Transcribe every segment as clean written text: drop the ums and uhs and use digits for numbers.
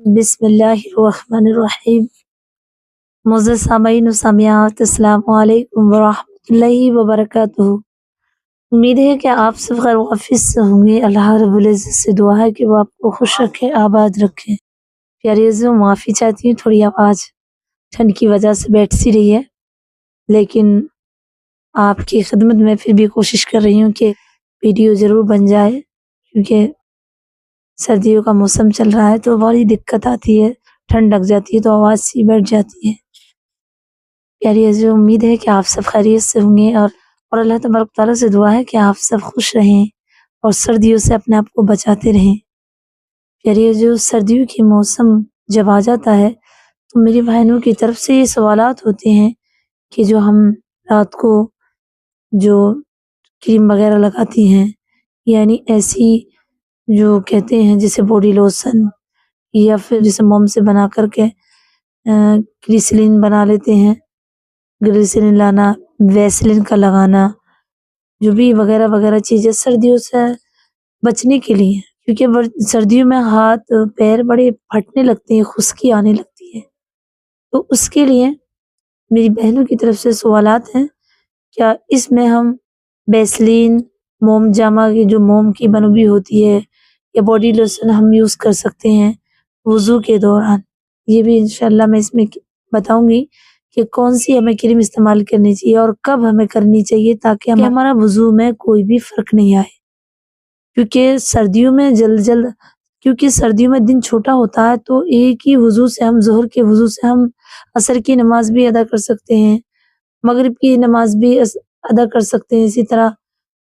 بسم اللہ الرحمن الرحیم۔ معزز سامعین و سامعات، السلام علیکم ورحمۃ اللہ وبرکاتہ۔ امید ہے کہ آپ سب خیر وافیت سے ہوں گے۔ اللہ رب العزت سے دعا ہے کہ وہ آپ کو خوش رکھے، آباد رکھے۔ پیاری عزیزوں، معافی چاہتی ہوں، تھوڑی آواز ٹھنڈ کی وجہ سے بیٹھ سی رہی ہے، لیکن آپ کی خدمت میں پھر بھی کوشش کر رہی ہوں کہ ویڈیو ضرور بن جائے، کیونکہ سردیوں کا موسم چل رہا ہے تو بڑی دقت آتی ہے، ٹھنڈ لگ جاتی ہے تو آواز سی بیٹھ جاتی ہے۔ پیاری عزیزوں، امید ہے کہ آپ سب خیریت سے ہوں گے اور اللہ تبارک تعالیٰ سے دعا ہے کہ آپ سب خوش رہیں اور سردیوں سے اپنے آپ کو بچاتے رہیں۔ پیاری عزیزوں، سردیوں کی موسم جب آ جاتا ہے تو میری بہنوں کی طرف سے یہ سوالات ہوتے ہیں کہ جو ہم رات کو جو کریم وغیرہ لگاتی ہیں، یعنی ایسی جو کہتے ہیں جسے باڈی لوشن یا پھر جسے موم سے بنا کر کے گریسلین بنا لیتے ہیں، گریسلین لانا، ویسلین کا لگانا، جو بھی وغیرہ وغیرہ چیزیں سردیوں سے بچنے کے لیے، کیونکہ سردیوں میں ہاتھ پیر بڑے پھٹنے لگتے ہیں، خشکی آنے لگتی ہے، تو اس کے لیے میری بہنوں کی طرف سے سوالات ہیں، کیا اس میں ہم ویسلین، موم جامہ کی جو موم کی بنی ہوئی ہوتی ہے، یا باڈی لوشن ہم یوز کر سکتے ہیں وضو کے دوران؟ یہ بھی انشاءاللہ میں اس میں بتاؤں گی کہ کون سی ہمیں کریم استعمال کرنی چاہیے اور کب ہمیں کرنی چاہیے، تاکہ ہمارا وضو میں کوئی بھی فرق نہیں آئے، کیونکہ سردیوں میں دن چھوٹا ہوتا ہے تو ایک ہی وضو سے ہم ظہر کے وضو سے ہم عصر کی نماز بھی ادا کر سکتے ہیں، مغرب کی نماز بھی ادا کر سکتے ہیں، اسی طرح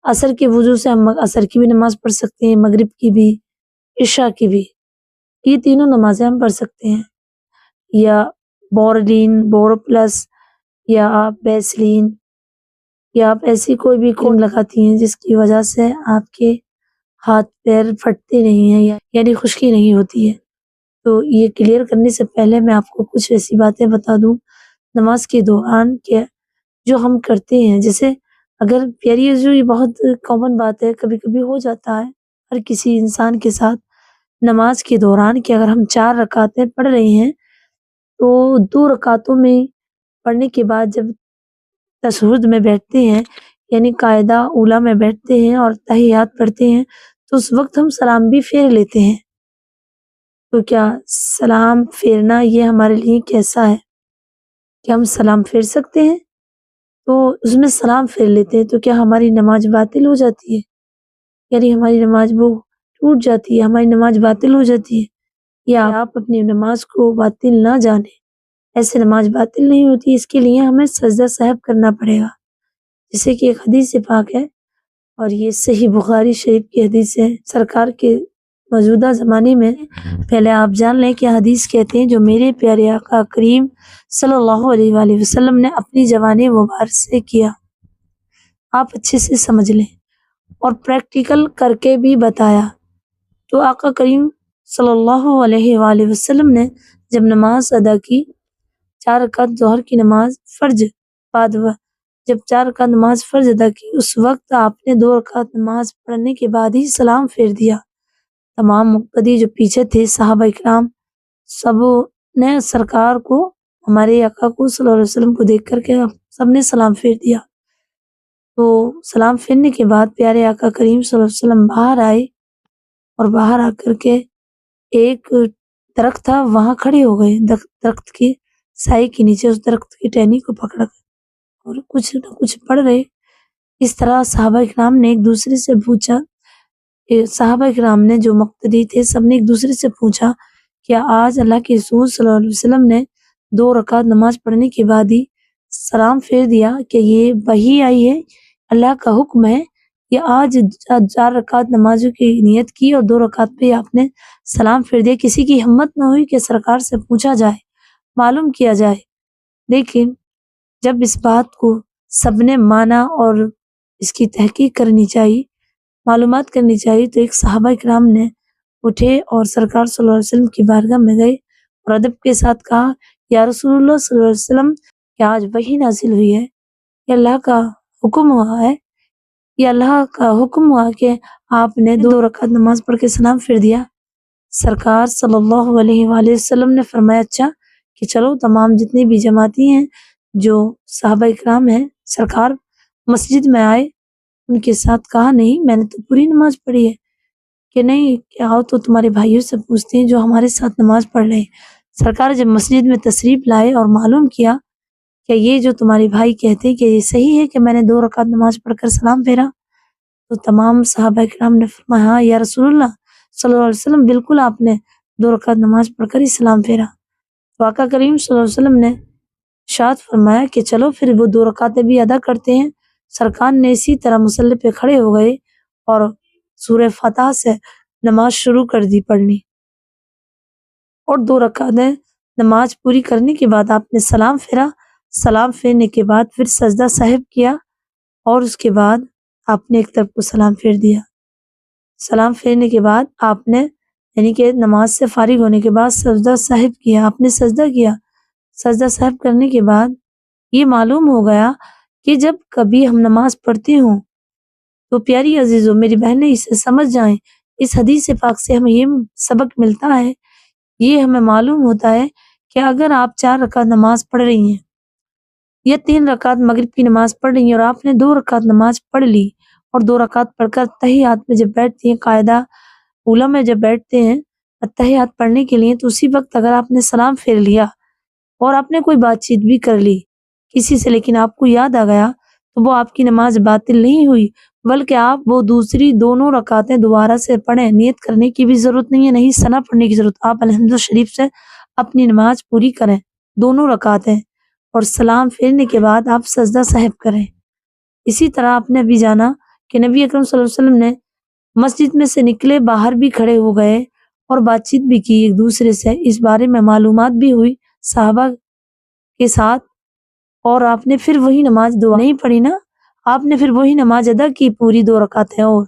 عصر کے وضو سے ہم عصر کی بھی نماز پڑھ سکتے ہیں، مغرب کی بھی، عشاء کی بھی، یہ تینوں نمازیں ہم پڑھ سکتے ہیں۔ یا بورلین، بور پلس، یا آپ ویسلین، یا آپ ایسی کوئی بھی کریم لگاتی ہیں جس کی وجہ سے آپ کے ہاتھ پیر پھٹتے نہیں ہیں، یعنی خشکی نہیں ہوتی ہے، تو یہ کلیئر کرنے سے پہلے میں آپ کو کچھ ایسی باتیں بتا دوں نماز کے دوران کہ جو ہم کرتے ہیں، جیسے اگر پیاری عزیزوں، یہ بہت کامن بات ہے، کبھی کبھی ہو جاتا ہے ہر کسی انسان کے ساتھ نماز کے دوران کہ اگر ہم 4 رکعتیں پڑھ رہے ہیں تو 2 رکعتوں میں پڑھنے کے بعد جب تشہد میں بیٹھتے ہیں، یعنی قاعدہ اولیٰ میں بیٹھتے ہیں اور تحیات پڑھتے ہیں، تو اس وقت ہم سلام بھی پھیر لیتے ہیں، تو کیا سلام پھیرنا یہ ہمارے لیے کیسا ہے کہ ہم سلام پھیر سکتے ہیں؟ تو اس میں سلام پھیر لیتے ہیں تو کیا ہماری نماز باطل ہو جاتی ہے؟ یعنی ہماری نماز وہ ٹوٹ جاتی ہے، ہماری نماز باطل ہو جاتی ہے؟ یا آپ اپنی نماز کو باطل نہ جانیں، ایسے نماز باطل نہیں ہوتی، اس کے لیے ہمیں سجدہ سہو کرنا پڑے گا، جیسے کہ ایک حدیث پاک ہے اور یہ صحیح بخاری شریف کی حدیث ہے۔ سرکار کے موجودہ زمانے میں، پہلے آپ جان لیں کہ حدیث کہتے ہیں جو میرے پیارے آقا کریم صلی اللہ علیہ وآلہ وسلم نے اپنی زبان مبارک سے کیا، آپ اچھے سے سمجھ لیں، اور پریکٹیکل کر کے بھی بتایا۔ تو آقا کریم صلی اللہ علیہ وآلہ وسلم نے جب نماز ادا کی، 4 رکعت ظہر کی نماز فرض، جب 4 رکعت نماز فرض ادا کی، اس وقت آپ نے 2 رکعت نماز پڑھنے کے بعد ہی سلام پھیر دیا۔ تمام مقتدی جو پیچھے تھے صحابہ اکرام، سب نے سرکار کو، ہمارے آقا کو صلی اللہ علیہ وسلم کو دیکھ کر کے سب نے سلام پھیر دیا۔ تو سلام پھیرنے کے بعد پیارے آقا کریم صلی اللہ علیہ وسلم باہر آئے، اور باہر آ کر کے ایک درخت تھا وہاں کھڑے ہو گئے، درخت کی سائے کے نیچے اس درخت کی ٹہنی کو پکڑ کر، اور کچھ نہ کچھ پڑھ رہے۔ اس طرح صحابہ اکرام نے ایک دوسرے سے پوچھا، صحابہ اکرام نے جو مقتدی تھے سب نے ایک دوسرے سے پوچھا کہ آج اللہ کے رسول صلی اللہ علیہ وسلم نے 2 رکعت نماز پڑھنے کے بعد ہی سلام پھیر دیا، کہ یہ وحی آئی ہے، اللہ کا حکم ہے، یا آج 4 رکعت نمازوں کی نیت کی اور 2 رکعت پہ آپ نے سلام پھیر دیا؟ کسی کی ہمت نہ ہوئی کہ سرکار سے پوچھا جائے، معلوم کیا جائے۔ لیکن جب اس بات کو سب نے مانا اور اس کی تحقیق کرنی چاہیے، معلومات کرنی چاہیے، تو ایک صحابہ اکرام نے اٹھے اور سرکار صلی اللہ علیہ وسلم کی بارگاہ میں گئے اور ادب کے ساتھ کہا، یا رسول اللہ صلی اللہ علیہ وسلم، کیا آج وحی نازل ہوئی ہے، یا اللہ کا حکم ہوا ہے، یا اللہ کا حکم ہوا کہ آپ نے 2 رکعت نماز پڑھ کے سلام پھیر دیا؟ سرکار صلی اللہ علیہ وآلہ وسلم نے فرمایا اچھا کہ چلو تمام جتنی بھی جماعتی ہیں جو صحابہ اکرام ہیں سرکار مسجد میں آئے، ان کے ساتھ کہا نہیں میں نے تو پوری نماز پڑھی ہے، کہ نہیں کہ آؤ تو تمہارے بھائیوں سے پوچھتے ہیں جو ہمارے ساتھ نماز پڑھ رہے ہیں۔ سرکار جب مسجد میں تشریف لائے اور معلوم کیا کہ یہ جو تمہارے بھائی کہتے ہیں کہ یہ صحیح ہے کہ میں نے 2 رکعت نماز پڑھ کر سلام پھیرا، تو تمام صحابہ کرام نے فرمایا ہاں یا رسول اللہ صلی اللہ علیہ وسلم بالکل آپ نے 2 رکعت نماز پڑھ کر ہی سلام پھیرا۔ تو آقا کریم صلی اللہ علیہ وسلم نے ارشاد فرمایا کہ چلو پھر وہ 2 رکعتیں بھی ادا کرتے ہیں۔ سرکار نے اسی طرح مصلی پہ کھڑے ہو گئے اور سورہ فاتحہ سے نماز شروع کر دی پڑھنی، اور 2 رکعتیں نماز پوری کرنے کے بعد آپ نے سلام پھیرا۔ سلام پھیرنے کے بعد پھر سجدہ صاحب کیا اور اس کے بعد آپ نے ایک طرف کو سلام پھیر دیا۔ سلام پھیرنے کے بعد آپ نے یعنی کہ نماز سے فارغ ہونے کے بعد سجدہ صاحب کیا، آپ نے سجدہ کیا۔ سجدہ صاحب کرنے کے بعد یہ معلوم ہو گیا کہ جب کبھی ہم نماز پڑھتے ہوں تو پیاری عزیزوں میری بہنیں اسے سمجھ جائیں، اس حدیث پاک سے ہمیں یہ سبق ملتا ہے، یہ ہمیں معلوم ہوتا ہے کہ اگر آپ 4 رکعت نماز پڑھ رہی ہیں یا 3 رکعت مغرب کی نماز پڑھ رہی ہیں اور آپ نے 2 رکعت نماز پڑھ لی اور 2 رکعت پڑھ کر تحیات میں جب بیٹھتی ہیں، قاعدہ اولیٰ میں جب بیٹھتے ہیں تحیات پڑھنے کے لیے، تو اسی وقت اگر آپ نے سلام پھیر لیا اور آپ نے کوئی بات چیت بھی کر لی کسی سے لیکن آپ کو یاد آ گیا، تو وہ آپ کی نماز باطل نہیں ہوئی، بلکہ آپ وہ دوسری دونوں رکعتیں دوبارہ سے پڑھیں، نیت کرنے کی بھی ضرورت نہیں ہے، نہیں ثنا پڑھنے کی ضرورت، آپ الحمد شریف سے اپنی نماز پوری کریں 2 رکعتیں، اور سلام پھیرنے کے بعد آپ سجدہ صاحب کریں۔ اسی طرح آپ نے ابھی جانا کہ نبی اکرم صلی اللہ علیہ وسلم نے مسجد میں سے نکلے باہر بھی کھڑے ہو گئے اور بات چیت بھی کی ایک دوسرے سے، اس بارے میں معلومات بھی ہوئی صحابہ کے ساتھ، اور آپ نے پھر وہی نماز دعا نہیں پڑھی نا، آپ نے پھر وہی نماز ادا کی پوری 2 رکعتیں، اور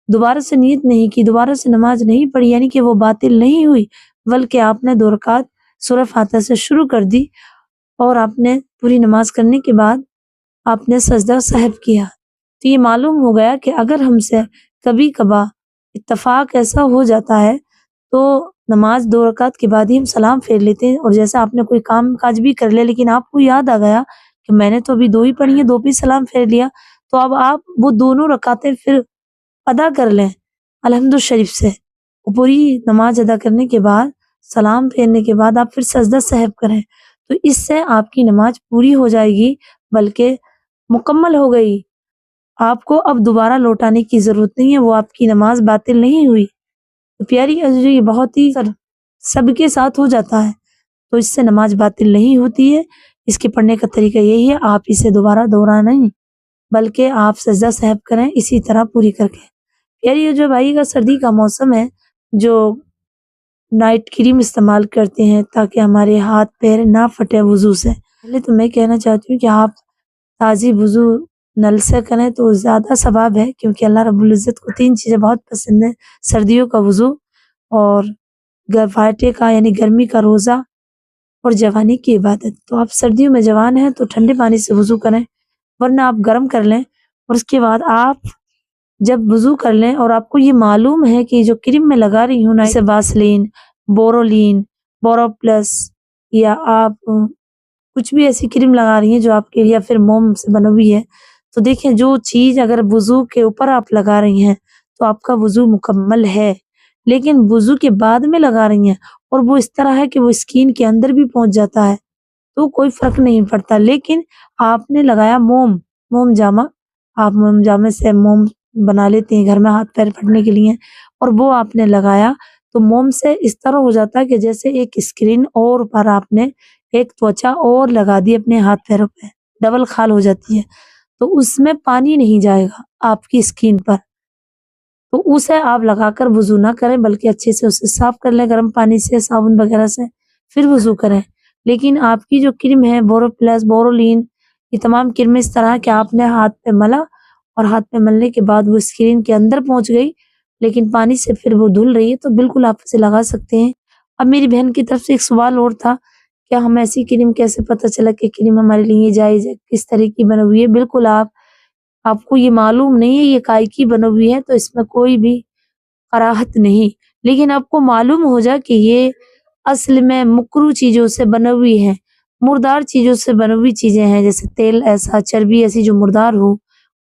دوبارہ سے نیت نہیں کی، دوبارہ سے نماز نہیں پڑھی، یعنی کہ وہ باطل نہیں ہوئی، بلکہ آپ نے 2 رکعت سورہ فاتحہ سے شروع کر دی اور آپ نے پوری نماز کرنے کے بعد آپ نے سجدہ صاحب کیا۔ تو یہ معلوم ہو گیا کہ اگر ہم سے کبھی کبھار اتفاق ایسا ہو جاتا ہے تو نماز 2 رکعت کے بعد ہی ہم سلام پھیر لیتے ہیں، اور جیسا آپ نے کوئی کام کاج بھی کر لیا لیکن آپ کو یاد آ گیا کہ میں نے تو ابھی 2 ہی پڑھی ہیں، 2 پہ سلام پھیر لیا، تو اب آپ وہ دونوں رکعتیں پھر ادا کر لیں الحمد شریف سے، پوری نماز ادا کرنے کے بعد سلام پھیرنے کے بعد آپ پھر سجدہ صاحب کریں، تو اس سے آپ کی نماز پوری ہو جائے گی، بلکہ مکمل ہو گئی، آپ کو اب دوبارہ لوٹانے کی ضرورت نہیں ہے، وہ آپ کی نماز باطل نہیں ہوئی۔ تو پیاری عزیزو یہ بہت ہی سب کے ساتھ ہو جاتا ہے، تو اس سے نماز باطل نہیں ہوتی ہے۔ اس کے پڑھنے کا طریقہ یہی ہے، آپ اسے دوبارہ دہرانا نہیں بلکہ آپ سجدہ صاحب کریں اسی طرح پوری کر کے۔ پیاری جو بھائی کا سردی کا موسم ہے، جو نائٹ کریم استعمال کرتے ہیں تاکہ ہمارے ہاتھ پیر نہ پھٹے وضو سے، پہلے تو میں کہنا چاہتی ہوں کہ آپ تازی وضو نل سے کریں تو زیادہ ثواب ہے، کیونکہ اللہ رب العزت کو 3 چیزیں بہت پسند ہیں، سردیوں کا وضو اور فاٹے کا یعنی گرمی کا روزہ اور جوانی کی عبادت۔ تو آپ سردیوں میں جوان ہیں تو ٹھنڈے پانی سے وضو کریں، ورنہ آپ گرم کر لیں، اور اس کے بعد آپ جب وضو کر لیں اور آپ کو یہ معلوم ہے کہ جو کریم میں لگا رہی ہوں نا، جیسے واسلین، بورولین، بورو پلس، یا آپ کچھ بھی ایسی کریم لگا رہی ہیں جو آپ کے یا پھر موم سے بنی ہوئی ہے، تو دیکھیں جو چیز اگر وضو کے اوپر آپ لگا رہی ہیں تو آپ کا وضو مکمل ہے، لیکن وضو کے بعد میں لگا رہی ہیں اور وہ اس طرح ہے کہ وہ اسکین کے اندر بھی پہنچ جاتا ہے تو کوئی فرق نہیں پڑتا، لیکن آپ نے لگایا موم جامہ، آپ موم جامے سے موم بنا لیتے ہیں گھر میں ہاتھ پیر پھٹنے کے لیے، اور وہ آپ نے لگایا تو موم سے اس طرح ہو جاتا ہے کہ جیسے ایک اسکرین اور پر آپ نے ایک توچا اور لگا دی اپنے ہاتھ پیروں پہ، ڈبل خال ہو جاتی ہے، تو اس میں پانی نہیں جائے گا آپ کی اسکین پر، تو اسے آپ لگا کر وضو نہ کریں بلکہ اچھے سے اسے صاف کر لیں گرم پانی سے، صابن وغیرہ سے، پھر وضو کریں۔ لیکن آپ کی جو کریم ہے بورو پلس، بورولین، یہ تمام کریمیں اس طرح کہ آپ نے ہاتھ پہ ملا اور ہاتھ پہ ملنے کے بعد وہ اسکرین کے اندر پہنچ گئی لیکن پانی سے پھر وہ دھل رہی ہے، تو بالکل آپ اسے لگا سکتے ہیں۔ اب میری بہن کی طرف سے ایک سوال اور تھا، کیا ہم ایسی کریم کیسے پتہ چلا کہ کریم ہمارے لیے جائز ہے، کس طرح کی بنی ہوئی ہے؟ بالکل آپ کو یہ معلوم نہیں ہے یہ کائی کی بنی ہوئی ہے تو اس میں کوئی بھی کراہت نہیں، لیکن آپ کو معلوم ہو جائے کہ یہ اصل میں مکروہ چیزوں سے بنی ہوئی ہیں، مردار چیزوں سے بنی ہوئی چیزیں ہیں، جیسے تیل ایسا، چربی ایسی جو مردار ہو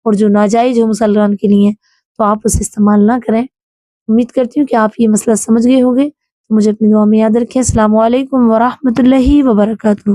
اور جو ناجائز ہو مسلمان کے لیے، تو آپ اسے استعمال نہ کریں۔ امید کرتی ہوں کہ آپ یہ مسئلہ سمجھ گئے ہوں گے۔ مجھے اپنی دعا میں یاد رکھیں۔ السلام علیکم ورحمۃ اللہ وبرکاتہ۔